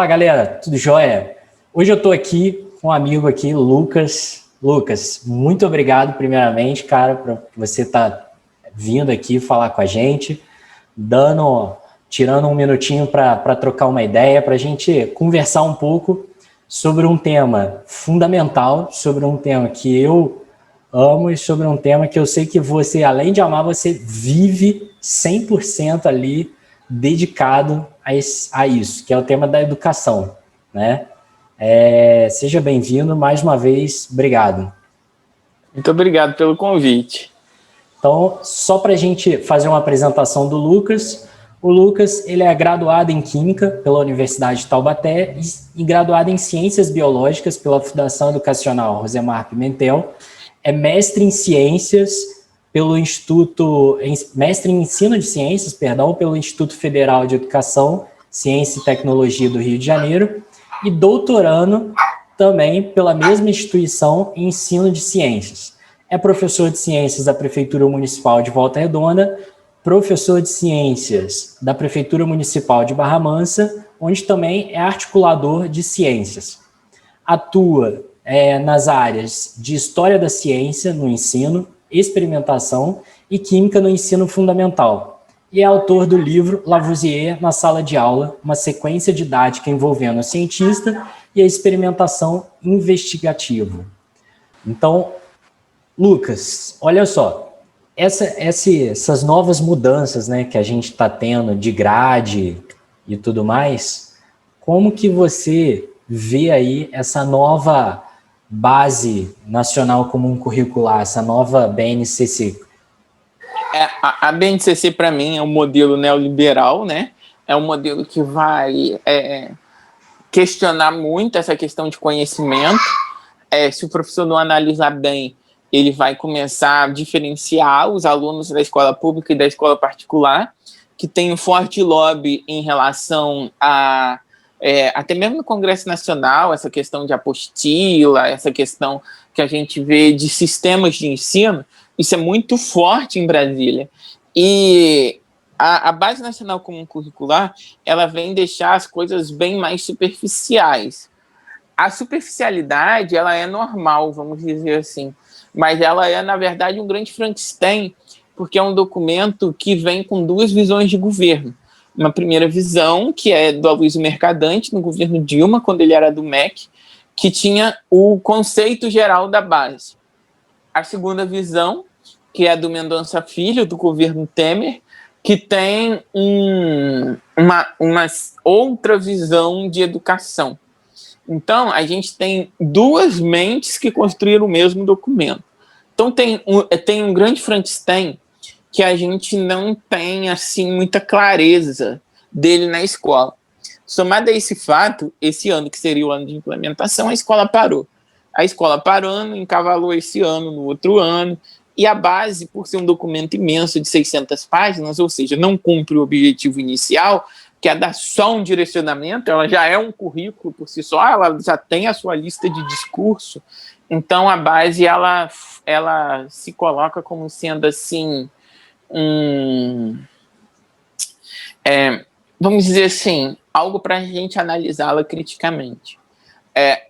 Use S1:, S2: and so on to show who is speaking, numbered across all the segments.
S1: Fala, galera, tudo jóia? Hoje eu tô aqui com um amigo aqui, Lucas. Lucas, muito obrigado primeiramente, cara, por você estar vindo aqui falar com a gente, tirando um minutinho para trocar uma ideia, para a gente conversar um pouco sobre um tema fundamental, sobre um tema que eu amo e sobre um tema que eu sei que você, além de amar, você vive 100% ali dedicado a isso, que é o tema da educação, né? Seja bem-vindo mais uma vez, obrigado.
S2: Muito obrigado pelo convite.
S1: Então, só para a gente fazer uma apresentação do Lucas, o Lucas ele é graduado em Química pela Universidade de Taubaté e graduado em Ciências Biológicas pela Fundação Educacional Rosemar Pimentel, é mestre em Ciências pelo mestre em Ensino de Ciências, pelo Instituto Federal de Educação, Ciência e Tecnologia do Rio de Janeiro e doutorando também pela mesma instituição em Ensino de Ciências. É professor de Ciências da Prefeitura Municipal de Volta Redonda, professor de Ciências da Prefeitura Municipal de Barra Mansa, onde também é articulador de Ciências. Atua nas áreas de História da Ciência no ensino, experimentação e Química no ensino fundamental. E é autor do livro Lavoisier na Sala de Aula, uma sequência didática envolvendo o cientista e a experimentação investigativa. Então, Lucas, olha só, essas novas mudanças, né, que a gente está tendo de grade e tudo mais, como que você vê aí essa nova Base Nacional Comum Curricular, essa nova BNCC?
S2: A BNCC, para mim, é um modelo neoliberal, né? É um modelo que vai questionar muito essa questão de conhecimento. Se o professor não analisar bem, ele vai começar a diferenciar os alunos da escola pública e da escola particular, que tem um forte lobby em relação a até mesmo no Congresso Nacional, essa questão de apostila, essa questão que a gente vê de sistemas de ensino, isso é muito forte em Brasília. E a Base Nacional Comum Curricular, ela vem deixar as coisas bem mais superficiais. A superficialidade, ela é normal, vamos dizer assim, mas ela é, na verdade, um grande Frankenstein, porque é um documento que vem com duas visões de governo. Uma primeira visão, que é do Aloysio Mercadante, no governo Dilma, quando ele era do MEC, que tinha o conceito geral da base. A segunda visão, que é do Mendonça Filho, do governo Temer, que tem uma outra visão de educação. Então, a gente tem duas mentes que construíram o mesmo documento. Então, tem um grande Frankenstein que a gente não tem, assim, muita clareza dele na escola. Somado a esse fato, esse ano, que seria o ano de implementação, a escola parou. A escola parando, encavalou esse ano, no outro ano, e a base, por ser um documento imenso de 600 páginas, ou seja, não cumpre o objetivo inicial, que é dar só um direcionamento, ela já é um currículo por si só, ela já tem a sua lista de discurso, então a base, ela se coloca como sendo, assim, vamos dizer assim, algo para a gente analisá-la criticamente.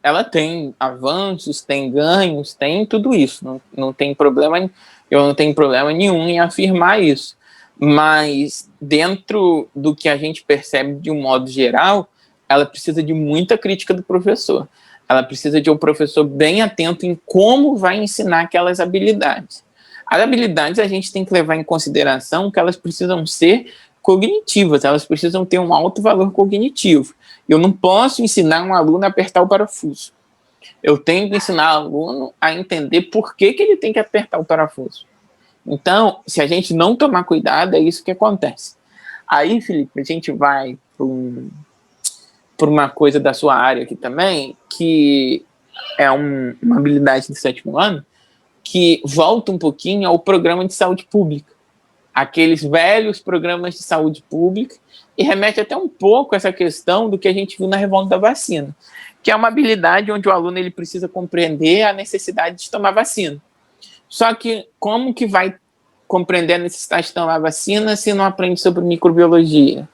S2: Ela tem avanços, tem ganhos, tem tudo isso, não tem problema, eu não tenho problema nenhum em afirmar isso, mas dentro do que a gente percebe de um modo geral, ela precisa de muita crítica do professor, ela precisa de um professor bem atento em como vai ensinar aquelas habilidades. As habilidades a gente tem que levar em consideração que elas precisam ser cognitivas, elas precisam ter um alto valor cognitivo. Eu não posso ensinar um aluno a apertar o parafuso. Eu tenho que ensinar o aluno a entender por que ele tem que apertar o parafuso. Então, se a gente não tomar cuidado, é isso que acontece. Aí, Felipe, a gente vai por uma coisa da sua área aqui também, que é uma habilidade do 7º ano, que volta um pouquinho ao programa de saúde pública. Aqueles velhos programas de saúde pública, e remete até um pouco a essa questão do que a gente viu na revolta da vacina, que é uma habilidade onde o aluno ele precisa compreender a necessidade de tomar vacina. Só que como que vai compreender a necessidade de tomar vacina se não aprende sobre microbiologia?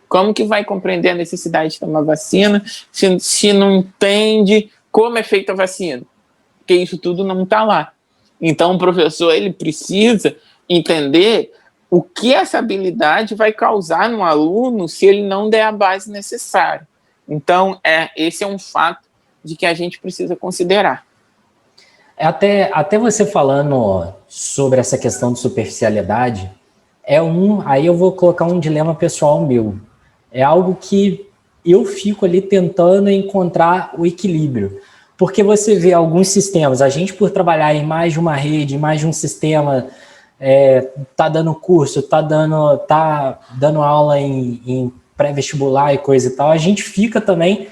S2: Como que vai compreender a necessidade de tomar vacina se não entende como é feita a vacina? Porque isso tudo não está lá. Então, o professor ele precisa entender o que essa habilidade vai causar no aluno se ele não der a base necessária. Então, esse é um fato de que a gente precisa considerar.
S1: Até você falando sobre essa questão de superficialidade, aí eu vou colocar um dilema pessoal meu. É algo que eu fico ali tentando encontrar o equilíbrio. Porque você vê alguns sistemas, a gente por trabalhar em mais de uma rede, em mais de um sistema, tá dando curso, tá dando aula em pré-vestibular e coisa e tal, a gente fica também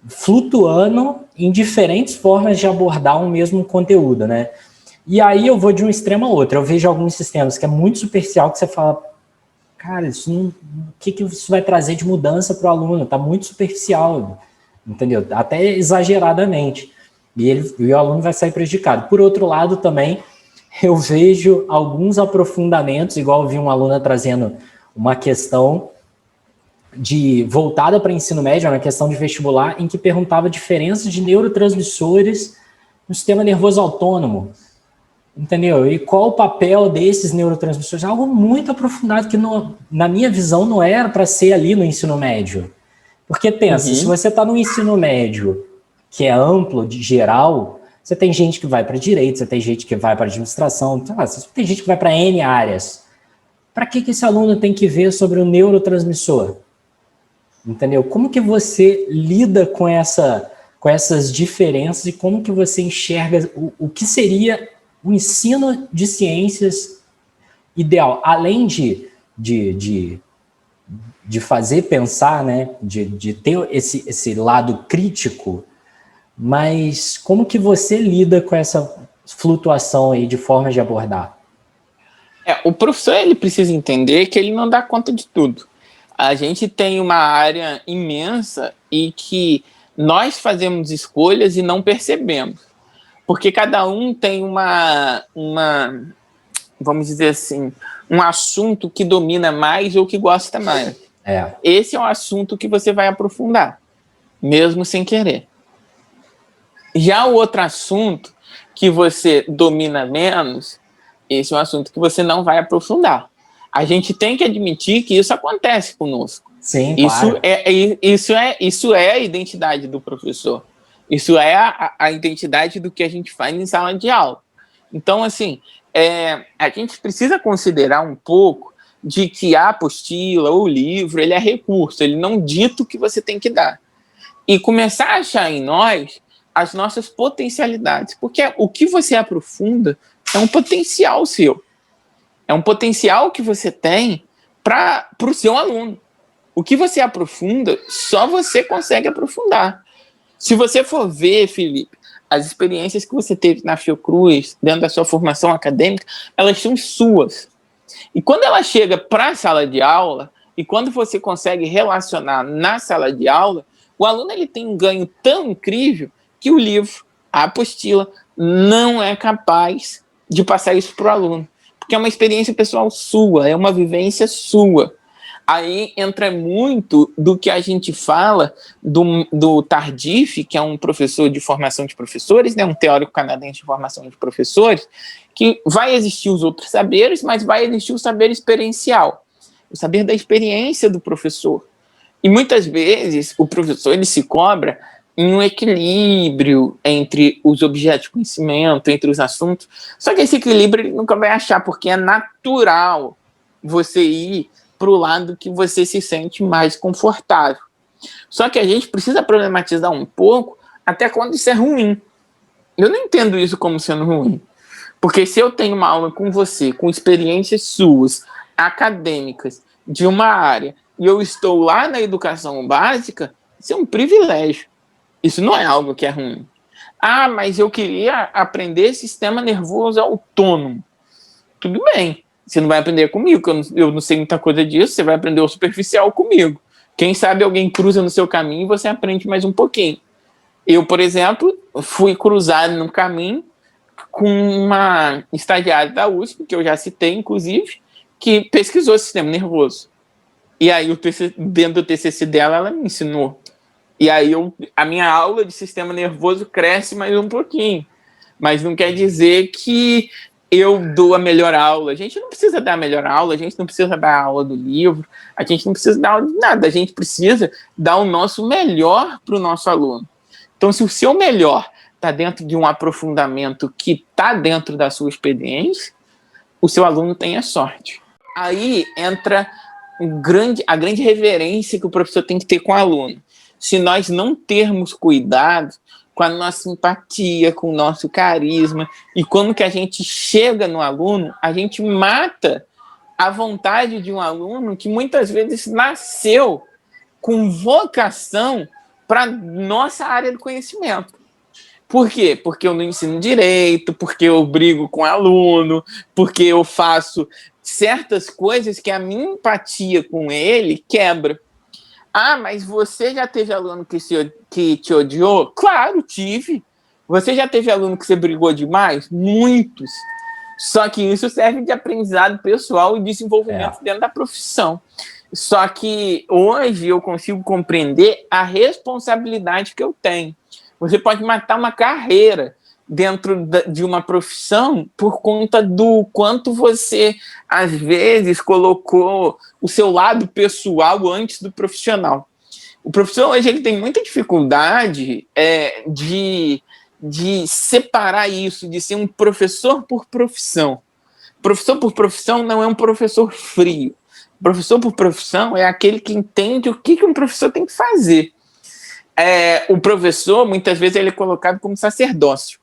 S1: flutuando em diferentes formas de abordar um mesmo conteúdo, né? E aí eu vou de um extremo a outro. Eu vejo alguns sistemas que é muito superficial, que você fala, cara, o que isso vai trazer de mudança para o aluno? Tá muito superficial, entendeu? Até exageradamente. E o aluno vai sair prejudicado. Por outro lado, também, eu vejo alguns aprofundamentos, igual eu vi uma aluna trazendo uma questão voltada para ensino médio, uma questão de vestibular, em que perguntava diferenças de neurotransmissores no sistema nervoso autônomo, entendeu? E qual o papel desses neurotransmissores? Algo muito aprofundado que, na minha visão, não era para ser ali no ensino médio. Porque pensa, se você está no ensino médio, que é amplo, de geral, você tem gente que vai para direito, você tem gente que vai para administração, você tem gente que vai para N áreas. Para que esse aluno tem que ver sobre o neurotransmissor? Entendeu? Como que você lida com essas diferenças e como que você enxerga o que seria o ensino de ciências ideal? Além de fazer pensar, né? De ter esse lado crítico, mas como que você lida com essa flutuação aí de formas de abordar?
S2: O professor ele precisa entender que ele não dá conta de tudo. A gente tem uma área imensa e que nós fazemos escolhas e não percebemos. Porque cada um tem vamos dizer assim, um assunto que domina mais ou que gosta mais. Esse é um assunto que você vai aprofundar, mesmo sem querer. Já o outro assunto que você domina menos, esse é um assunto que você não vai aprofundar. A gente tem que admitir que isso acontece conosco.
S1: Sim,
S2: claro. Isso é a identidade do professor. Isso é a identidade do que a gente faz em sala de aula. Então, assim, a gente precisa considerar um pouco de que a apostila, o livro, ele é recurso, ele não dita o que você tem que dar. E começar a achar em nós as nossas potencialidades, porque o que você aprofunda é um potencial seu. É um potencial que você tem para o seu aluno. O que você aprofunda, só você consegue aprofundar. Se você for ver, Felipe, as experiências que você teve na Fiocruz, dentro da sua formação acadêmica, elas são suas. E quando ela chega para a sala de aula, e quando você consegue relacionar na sala de aula, o aluno ele tem um ganho tão incrível que o livro, a apostila, não é capaz de passar isso para o aluno. Porque é uma experiência pessoal sua, é uma vivência sua. Aí entra muito do que a gente fala do Tardif, que é um professor de formação de professores, né, um teórico canadense de formação de professores, que vai existir os outros saberes, mas vai existir o saber experiencial, o saber da experiência do professor. E muitas vezes o professor ele se cobra em um equilíbrio entre os objetos de conhecimento, entre os assuntos. Só que esse equilíbrio ele nunca vai achar, porque é natural você ir para o lado que você se sente mais confortável. Só que a gente precisa problematizar um pouco até quando isso é ruim. Eu não entendo isso como sendo ruim. Porque se eu tenho uma aula com você, com experiências suas, acadêmicas, de uma área, e eu estou lá na educação básica, isso é um privilégio. Isso não é algo que é ruim. Ah, mas eu queria aprender sistema nervoso autônomo. Tudo bem. Você não vai aprender comigo, que eu não sei muita coisa disso, você vai aprender o superficial comigo. Quem sabe alguém cruza no seu caminho e você aprende mais um pouquinho. Eu, por exemplo, fui cruzado no caminho com uma estagiária da USP, que eu já citei, inclusive, que pesquisou sistema nervoso. E aí, dentro do TCC dela, ela me ensinou. E aí, a minha aula de sistema nervoso cresce mais um pouquinho. Mas não quer dizer que eu dou a melhor aula. A gente não precisa dar a melhor aula, a gente não precisa dar a aula do livro, a gente não precisa dar aula de nada. A gente precisa dar o nosso melhor para o nosso aluno. Então, se o seu melhor está dentro de um aprofundamento que está dentro da sua experiência, o seu aluno tem a sorte. Aí entra a grande reverência que o professor tem que ter com o aluno. Se nós não termos cuidado com a nossa empatia, com o nosso carisma, e quando que a gente chega no aluno, a gente mata a vontade de um aluno que muitas vezes nasceu com vocação para nossa área do conhecimento. Por quê? Porque eu não ensino direito, porque eu brigo com o aluno, porque eu faço certas coisas que a minha empatia com ele quebra. Ah, mas você já teve aluno que te odiou? Claro, tive. Você já teve aluno que você brigou demais? Muitos. Só que isso serve de aprendizado pessoal e desenvolvimento dentro da profissão. Só que hoje eu consigo compreender a responsabilidade que eu tenho. Você pode matar uma carreira dentro de uma profissão por conta do quanto você, às vezes, colocou o seu lado pessoal antes do profissional. O professor hoje ele tem muita dificuldade de separar isso, de ser um professor por profissão. Professor por profissão não é um professor frio. Professor por profissão é aquele que entende o que um professor tem que fazer. O professor, muitas vezes, ele é colocado como sacerdócio.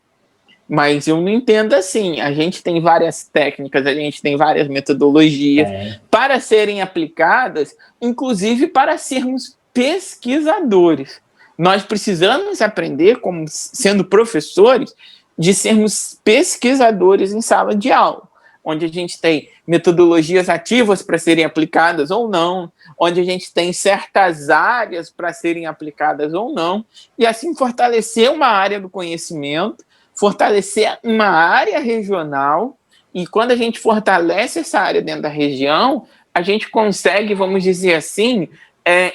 S2: Mas eu não entendo assim. A gente tem várias técnicas, a gente tem várias metodologias para serem aplicadas, inclusive para sermos pesquisadores. Nós precisamos aprender, como sendo professores, de sermos pesquisadores em sala de aula, onde a gente tem metodologias ativas para serem aplicadas ou não, onde a gente tem certas áreas para serem aplicadas ou não, e assim fortalecer uma área do conhecimento, fortalecer uma área regional, e quando a gente fortalece essa área dentro da região, a gente consegue, vamos dizer assim,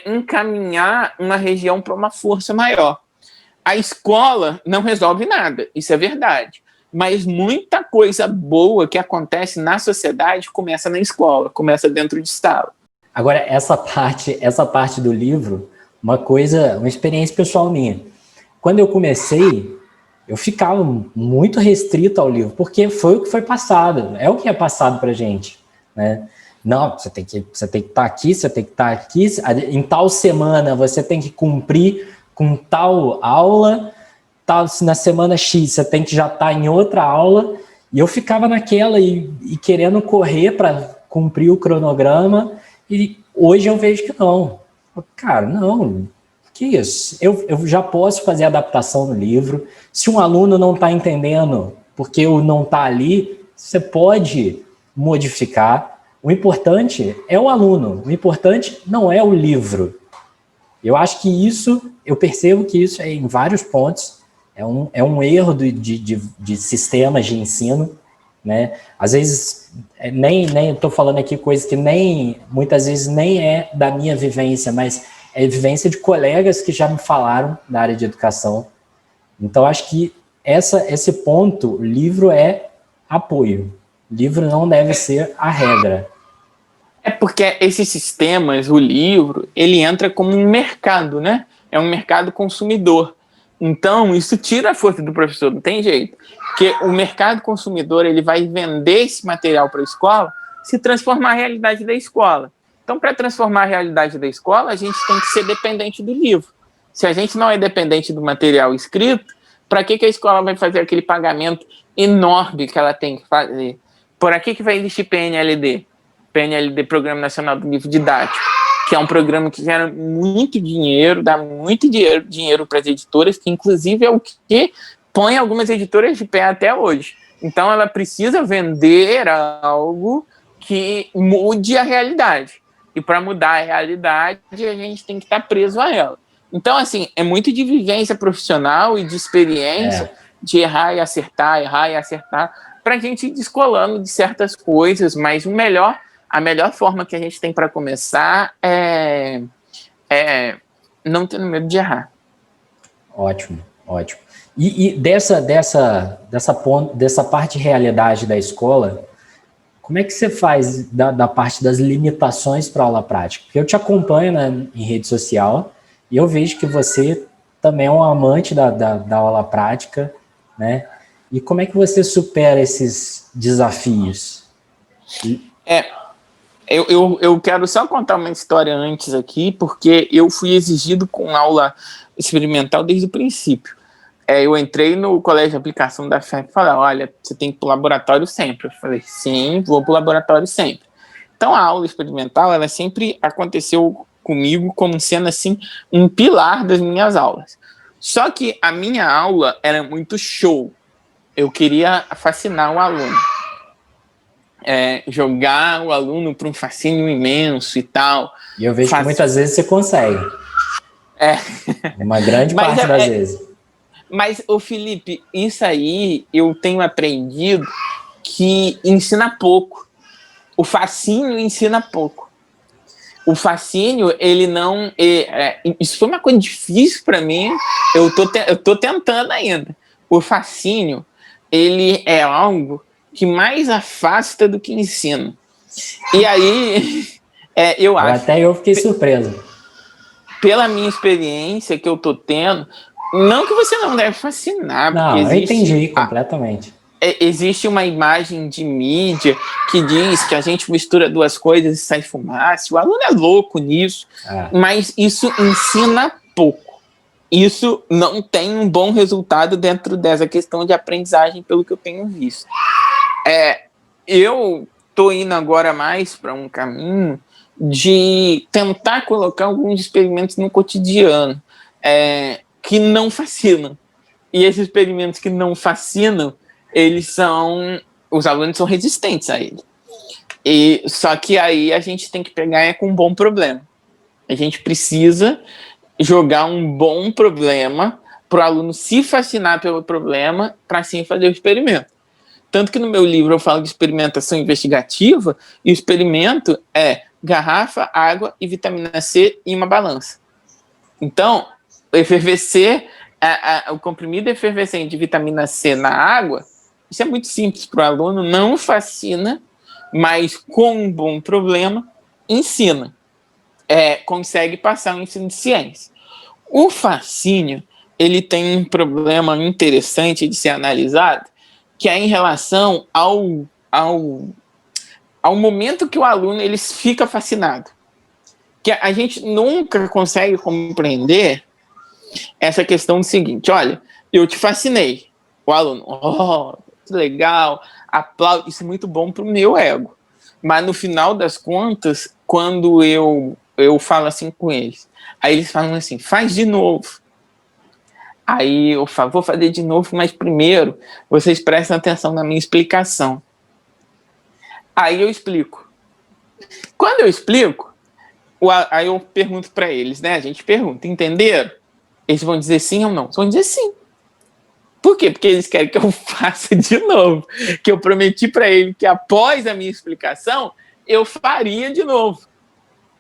S2: encaminhar uma região para uma força maior. A escola não resolve nada, isso é verdade, mas muita coisa boa que acontece na sociedade começa na escola, começa dentro de sala.
S1: Agora, essa parte do livro, uma experiência pessoal minha. Quando eu comecei, eu ficava muito restrito ao livro, porque foi o que foi passado, é o que é passado pra gente, né? Não, você tem que estar aqui, você tem que estar aqui, em tal semana você tem que cumprir com tal aula, na semana X você tem que já estar em outra aula, e eu ficava naquela e querendo correr para cumprir o cronograma, e hoje eu vejo que não. Cara, não, que isso? Eu já posso fazer adaptação no livro. Se um aluno não está entendendo porque eu não está ali, você pode modificar. O importante é o aluno, o importante não é o livro. Eu acho que eu percebo que isso é em vários pontos, é um erro de sistemas de ensino, né? Às vezes, nem estou falando aqui coisas que muitas vezes nem é da minha vivência, mas é vivência de colegas que já me falaram na área de educação. Então, acho que esse ponto, o livro é apoio. O livro não deve ser a regra.
S2: É porque esses sistemas, o livro, ele entra como um mercado, né? É um mercado consumidor. Então, isso tira a força do professor, não tem jeito. Porque o mercado consumidor, ele vai vender esse material para a escola, se transformar a realidade da escola. Então, para transformar a realidade da escola, a gente tem que ser dependente do livro. Se a gente não é dependente do material escrito, para que a escola vai fazer aquele pagamento enorme que ela tem que fazer? Por que vai existir PNLD? PNLD, Programa Nacional do Livro Didático, que é um programa que gera muito dinheiro, dá muito dinheiro para as editoras, que inclusive é o que põe algumas editoras de pé até hoje. Então, ela precisa vender algo que mude a realidade. E para mudar a realidade, a gente tem que estar preso a ela. Então, assim, é muito de vivência profissional e de experiência, de errar e acertar, para a gente ir descolando de certas coisas, mas o melhor a melhor forma que a gente tem para começar é não tendo medo de errar.
S1: Ótimo, ótimo. E dessa parte de realidade da escola, como é que você faz da parte das limitações para a aula prática? Porque eu te acompanho, né, em rede social e eu vejo que você também é um amante da aula prática, né? E como é que você supera esses desafios?
S2: Eu quero só contar uma história antes aqui, porque eu fui exigido com aula experimental desde o princípio. Eu entrei no colégio de aplicação da FEP e falei, olha, você tem que ir para o laboratório sempre. Eu falei, sim, vou para o laboratório sempre. Então, a aula experimental, ela sempre aconteceu comigo como sendo, assim, um pilar das minhas aulas. Só que a minha aula era muito show. Eu queria fascinar o aluno. Jogar o aluno para um fascínio imenso e tal.
S1: E eu vejo que muitas vezes você consegue. Uma grande parte das vezes.
S2: Mas, ô Felipe, isso aí eu tenho aprendido que ensina pouco. O fascínio ensina pouco. O fascínio, ele não... isso foi uma coisa difícil para mim, eu tô tentando ainda. O fascínio, ele é algo que mais afasta do que ensina. E aí, eu acho...
S1: Até eu fiquei surpreso.
S2: Pela minha experiência que eu tô tendo, não que você não deve fascinar,
S1: não,
S2: porque
S1: eu entendi completamente.
S2: Existe uma imagem de mídia que diz que a gente mistura duas coisas e sai fumaça. O aluno é louco nisso, mas isso ensina pouco. Isso não tem um bom resultado dentro dessa questão de aprendizagem, pelo que eu tenho visto. Eu estou indo agora mais para um caminho de tentar colocar alguns experimentos no cotidiano que não fascinam. E esses experimentos que não fascinam, os alunos são resistentes a ele. Só que aí a gente tem que pegar com um bom problema. A gente precisa jogar um bom problema para o aluno se fascinar pelo problema, para assim fazer o experimento. Tanto que no meu livro eu falo de experimentação investigativa, e o experimento é garrafa, água e vitamina C em uma balança. Então, o efervescer, o comprimido efervescente de vitamina C na água, isso é muito simples para o aluno, não fascina, mas com um bom problema, ensina. Consegue passar o ensino de ciência. O fascínio, ele tem um problema interessante de ser analisado, que é em relação ao momento que o aluno ele fica fascinado. Que a gente nunca consegue compreender essa questão do seguinte, olha, eu te fascinei. O aluno, que legal, aplaude, isso é muito bom para o meu ego. Mas no final das contas, quando eu falo assim com eles, aí eles falam assim, faz de novo. Aí eu falo, vou fazer de novo, mas primeiro vocês prestem atenção na minha explicação. Aí eu explico. Quando eu explico, aí eu pergunto para eles, né? A gente pergunta, entenderam? Eles vão dizer sim ou não? Eles vão dizer sim. Por quê? Porque eles querem que eu faça de novo. Que eu prometi para eles que após a minha explicação, eu faria de novo.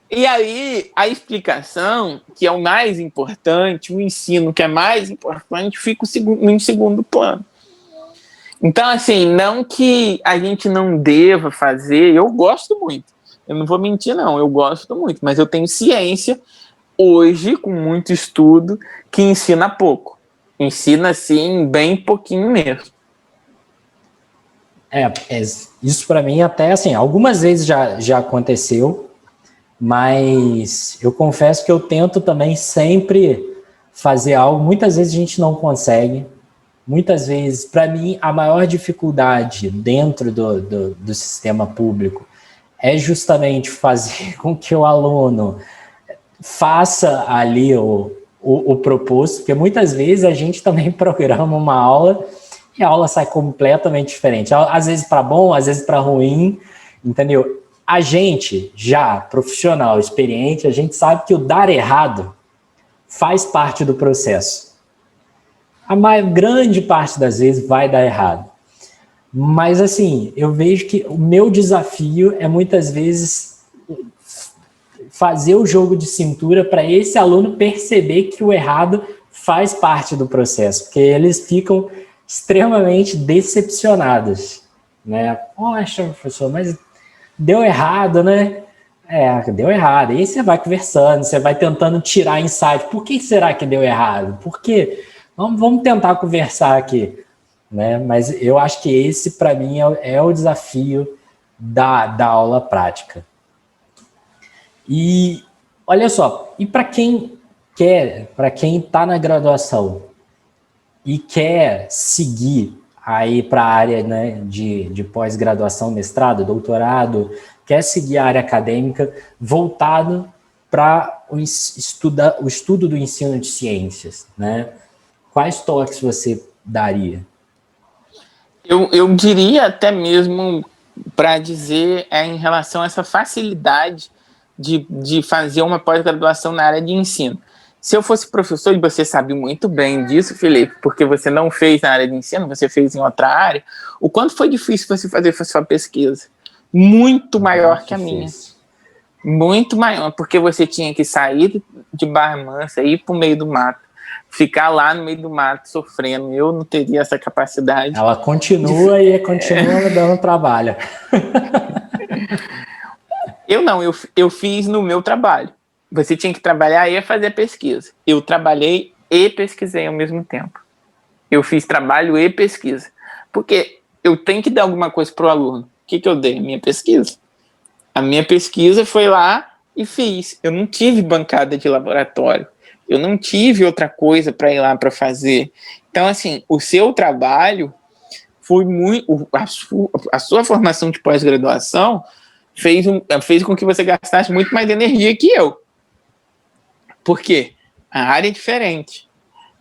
S2: E aí, a explicação, que é o mais importante, o ensino que é mais importante, fica em segundo plano. Então, assim, não que a gente não deva fazer, eu gosto muito. Eu não vou mentir, não, eu gosto muito, mas eu tenho ciência, hoje, com muito estudo, que ensina pouco. Ensina, assim, bem pouquinho mesmo.
S1: Isso para mim até, assim, algumas vezes já aconteceu, mas eu confesso que eu tento também sempre fazer algo, muitas vezes a gente não consegue, muitas vezes, para mim, a maior dificuldade dentro do sistema público é justamente fazer com que o aluno faça ali o proposto, porque muitas vezes a gente também programa uma aula e a aula sai completamente diferente, às vezes para bom, às vezes para ruim, entendeu? A gente, já profissional, experiente, a gente sabe que o dar errado faz parte do processo. A grande parte das vezes vai dar errado. Mas, assim, eu vejo que o meu desafio é, muitas vezes, fazer o jogo de cintura para esse aluno perceber que o errado faz parte do processo, porque eles ficam extremamente decepcionados, né? Poxa, professor, mas deu errado, né? Deu errado. E aí você vai conversando, você vai tentando tirar insight. Por que será que deu errado? Por quê? Vamos tentar conversar aqui, né? Mas eu acho que esse, para mim, é o desafio da aula prática. E olha só, e para quem está na graduação e quer seguir aí para a área, né, de pós-graduação, mestrado, doutorado, quer seguir a área acadêmica voltado para o estudo do ensino de ciências, né? Quais toques você daria?
S2: Eu diria até mesmo para dizer em relação a essa facilidade de fazer uma pós-graduação na área de ensino. Se eu fosse professor, e você sabe muito bem disso, Felipe, porque você não fez na área de ensino, você fez em outra área, o quanto foi difícil você fazer a sua pesquisa? Muito maior que a minha. Muito maior, porque você tinha que sair de Barra Mansa, ir para o meio do mato, ficar lá no meio do mato sofrendo. Eu não teria essa capacidade.
S1: Ela continua e continua dando trabalho.
S2: Eu não, eu fiz no meu trabalho. Você tinha que trabalhar e fazer pesquisa. Eu trabalhei e pesquisei ao mesmo tempo. Eu fiz trabalho e pesquisa. Porque eu tenho que dar alguma coisa para o aluno. O que eu dei? A minha pesquisa. A minha pesquisa foi lá e fiz. Eu não tive bancada de laboratório. Eu não tive outra coisa para ir lá para fazer. Então, assim, o seu trabalho foi muito... A sua formação de pós-graduação fez com que você gastasse muito mais energia que eu. Por quê? A área é diferente.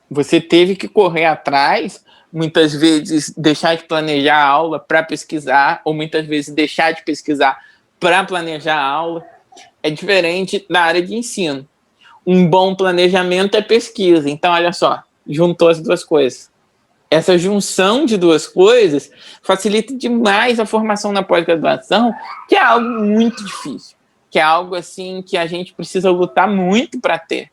S2: Você teve que correr atrás, muitas vezes deixar de planejar a aula para pesquisar, ou muitas vezes deixar de pesquisar para planejar a aula. É diferente da área de ensino. Um bom planejamento é pesquisa. Então, olha só, juntou as duas coisas. Essa junção de duas coisas facilita demais a formação na pós-graduação, que é algo muito difícil, que é algo assim que a gente precisa lutar muito para ter.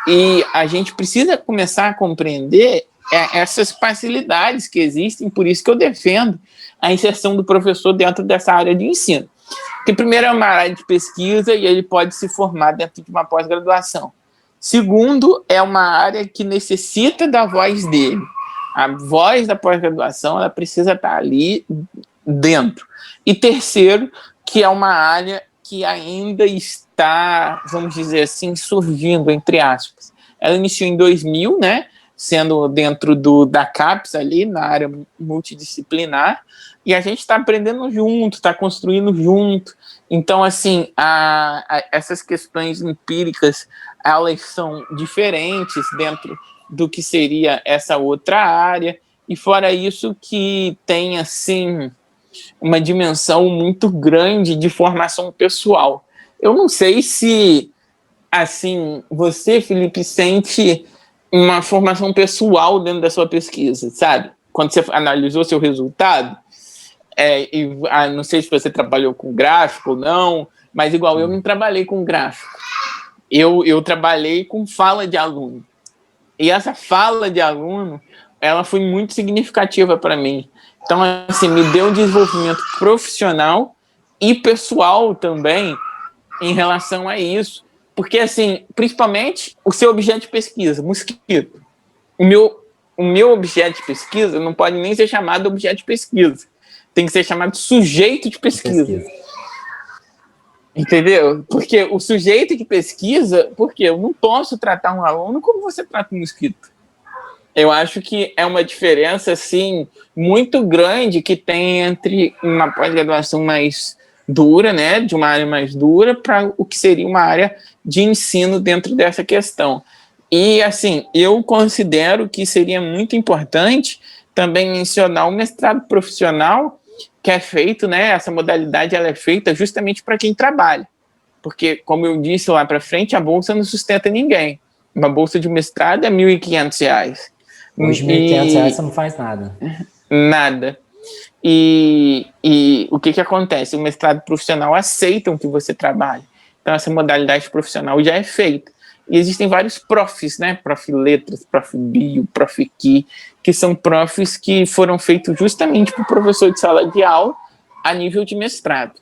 S2: E a gente precisa começar a compreender essas facilidades que existem, por isso que eu defendo a inserção do professor dentro dessa área de ensino. Porque, primeiro, é uma área de pesquisa e ele pode se formar dentro de uma pós-graduação. Segundo, é uma área que necessita da voz dele. A voz da pós-graduação, ela precisa estar ali dentro. E terceiro, que é uma área que ainda está, vamos dizer assim, surgindo, entre aspas. Ela iniciou em 2000, né, sendo dentro da CAPES ali, na área multidisciplinar, e a gente está aprendendo junto, está construindo junto. Então, assim, essas questões empíricas, elas são diferentes dentro do que seria essa outra área, e fora isso que tem, assim, uma dimensão muito grande de formação pessoal. Eu não sei se, assim, você, Felipe, sente uma formação pessoal dentro da sua pesquisa, sabe? Quando você analisou seu resultado, não sei se você trabalhou com gráfico ou não, mas igual eu não trabalhei com gráfico. Eu trabalhei com fala de aluno. E essa fala de aluno, ela foi muito significativa para mim. Então, assim, me deu um desenvolvimento profissional e pessoal também em relação a isso. Porque, assim, principalmente o seu objeto de pesquisa, mosquito. O meu objeto de pesquisa não pode nem ser chamado objeto de pesquisa. Tem que ser chamado sujeito de pesquisa. Entendeu? Porque o sujeito que pesquisa, porque eu não posso tratar um aluno como você trata um mosquito. Eu acho que é uma diferença, assim, muito grande que tem entre uma pós-graduação mais dura, né, de uma área mais dura, para o que seria uma área de ensino dentro dessa questão. E, assim, eu considero que seria muito importante também mencionar o mestrado profissional, que é feito, né, essa modalidade ela é feita justamente para quem trabalha. Porque, como eu disse lá para frente, a bolsa não sustenta ninguém. Uma bolsa de mestrado é R$ 1.500.
S1: Hoje, R$ 1.500 você não faz nada.
S2: Nada. E o que acontece? O mestrado profissional aceitam que você trabalhe. Então, essa modalidade profissional já é feita. E existem vários profs, né? Prof. Letras, Prof. Bio, Prof. Qui, que são profs que foram feitos justamente para o professor de sala de aula a nível de mestrado.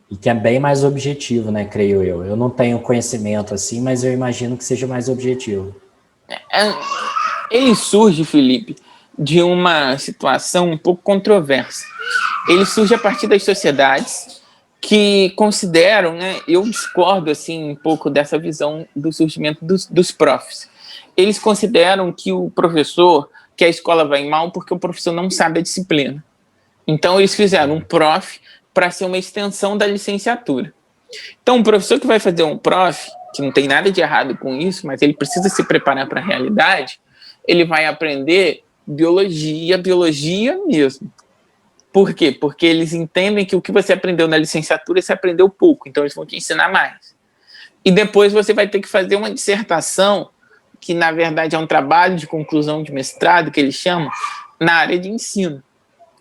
S1: E que é bem mais objetivo, né, creio eu. Eu não tenho conhecimento assim, mas eu imagino que seja mais objetivo.
S2: Ele surge, Felipe, de uma situação um pouco controversa. Ele surge a partir das sociedades que consideram, né, eu discordo assim um pouco dessa visão do surgimento dos profs. Eles consideram que o professor, que a escola vai mal porque o professor não sabe a disciplina. Então eles fizeram um prof para ser uma extensão da licenciatura. Então o professor que vai fazer um prof, que não tem nada de errado com isso, mas ele precisa se preparar para a realidade, ele vai aprender biologia mesmo. Por quê? Porque eles entendem que o que você aprendeu na licenciatura, você aprendeu pouco, então eles vão te ensinar mais. E depois você vai ter que fazer uma dissertação, que na verdade é um trabalho de conclusão de mestrado, que eles chamam, na área de ensino.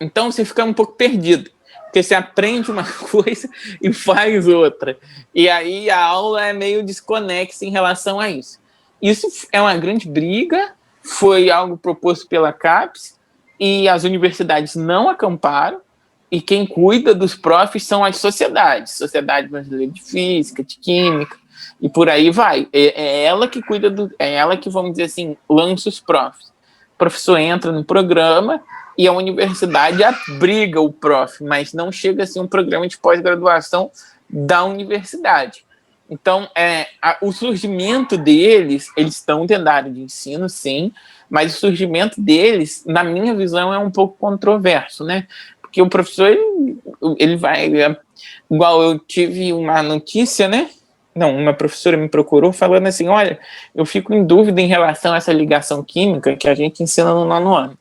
S2: Então você fica um pouco perdido, porque você aprende uma coisa e faz outra. E aí a aula é meio desconexa em relação a isso. Isso é uma grande briga, foi algo proposto pela CAPES, e as universidades não acamparam, e quem cuida dos profs são as sociedades, Sociedade Brasileira de Física, de Química, e por aí vai. É ela que cuida é ela que, vamos dizer assim, lança os profs. O professor entra no programa e a universidade abriga o prof, mas não chega a ser um programa de pós-graduação da universidade. Então, o surgimento deles, eles estão dentro da área de ensino, sim, mas o surgimento deles, na minha visão, é um pouco controverso, né? Porque o professor, ele vai... Igual eu tive uma notícia, né? Não, uma professora me procurou falando assim, olha, eu fico em dúvida em relação a essa ligação química que a gente ensina no 9º ano.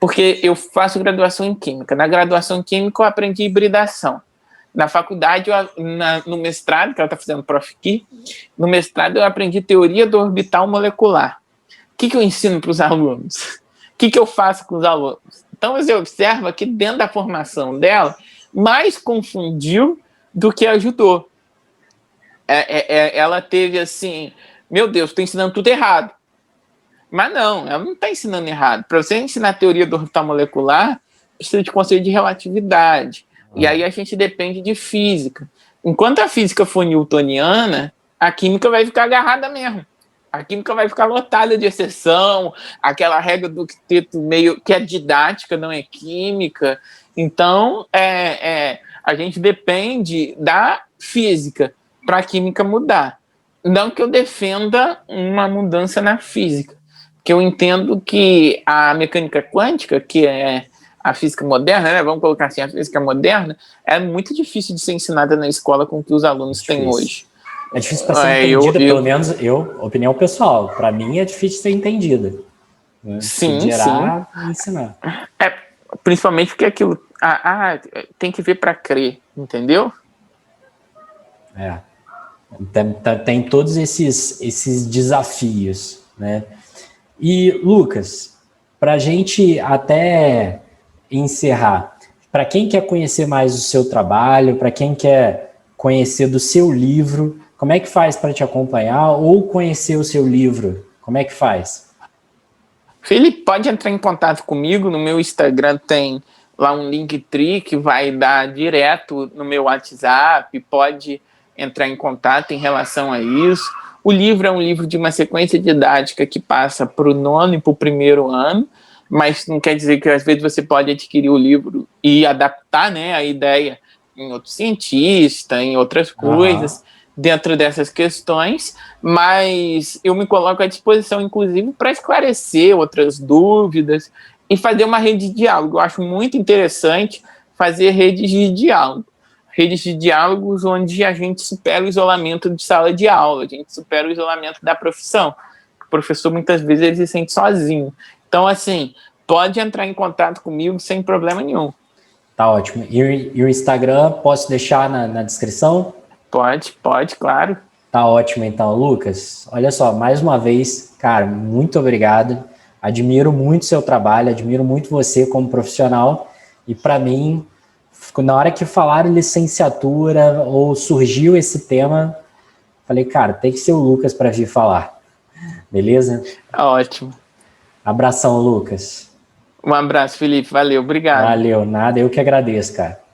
S2: Porque eu faço graduação em Química. Na graduação em Química eu aprendi hibridação. Na faculdade, no mestrado, que ela está fazendo Prof. Qui, no mestrado eu aprendi teoria do orbital molecular. O que eu ensino para os alunos? O que eu faço com os alunos? Então você observa que dentro da formação dela, mais confundiu do que ajudou. Ela teve assim, meu Deus, estou ensinando tudo errado. Mas não, ela não está ensinando errado. Para você ensinar a teoria do orbital molecular, precisa de conceito de relatividade. E aí a gente depende de física. Enquanto a física for newtoniana, a química vai ficar agarrada mesmo. A química vai ficar lotada de exceção, aquela regra do quinteto meio que é didática, não é química. Então, a gente depende da física para a química mudar. Não que eu defenda uma mudança na física, porque eu entendo que a mecânica quântica, que é a física moderna, né, vamos colocar assim, a física moderna, é muito difícil de ser ensinada na escola com o que os alunos têm hoje.
S1: É difícil para ser entendida, pelo menos opinião pessoal, para mim é difícil ser entendida. Né?
S2: Sim,
S1: gerar e ensinar.
S2: Principalmente porque aquilo tem que ver para crer, entendeu?
S1: Tem todos esses desafios, né? E, Lucas, para a gente até encerrar, para quem quer conhecer mais o seu trabalho, para quem quer conhecer do seu livro, como é que faz para te acompanhar ou conhecer o seu livro? Como é que faz?
S2: Felipe, pode entrar em contato comigo. No meu Instagram tem lá um Linktree que vai dar direto no meu WhatsApp. Pode entrar em contato em relação a isso. O livro é um livro de uma sequência didática que passa para o 9º e para o 1º ano, mas não quer dizer que às vezes você pode adquirir o livro e adaptar, né, a ideia em outro cientista, em outras coisas, dentro dessas questões, mas eu me coloco à disposição, inclusive, para esclarecer outras dúvidas e fazer uma rede de diálogo. Eu acho muito interessante fazer redes de diálogo. Redes de diálogos onde a gente supera o isolamento de sala de aula, a gente supera o isolamento da profissão. O professor, muitas vezes, ele se sente sozinho. Então, assim, pode entrar em contato comigo sem problema nenhum.
S1: Tá ótimo. E o Instagram, posso deixar na descrição?
S2: Pode, claro.
S1: Tá ótimo, então, Lucas. Olha só, mais uma vez, cara, muito obrigado. Admiro muito seu trabalho, admiro muito você como profissional. E para mim, na hora que falaram licenciatura ou surgiu esse tema, falei, cara, tem que ser o Lucas para vir falar. Beleza?
S2: Ótimo.
S1: Abração, Lucas.
S2: Um abraço, Felipe. Valeu, obrigado.
S1: Valeu, nada, eu que agradeço, cara.